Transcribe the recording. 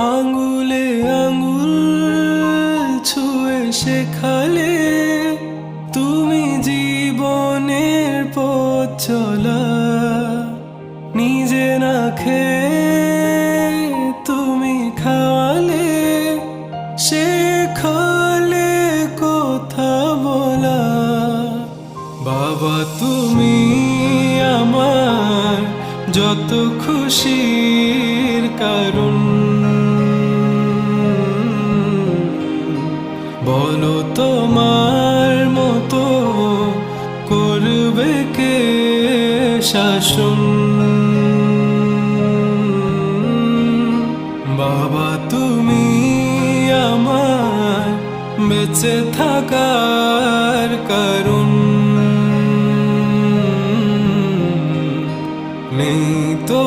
আঙ্গুলে আঙ্গুল ছুঁয়ে শেখালে তুমি জীবনের পথ চলা। নিজে না খেয়ে তুমি খাওয়ালে, শেখালে কথা বলা। বাবা তুমি আমার যত খুশির কারণ, বলো তোমার মতো করবে কে শাসন। বাবা তুমি আমার বেঁচে থাকার কারণ, নেই তো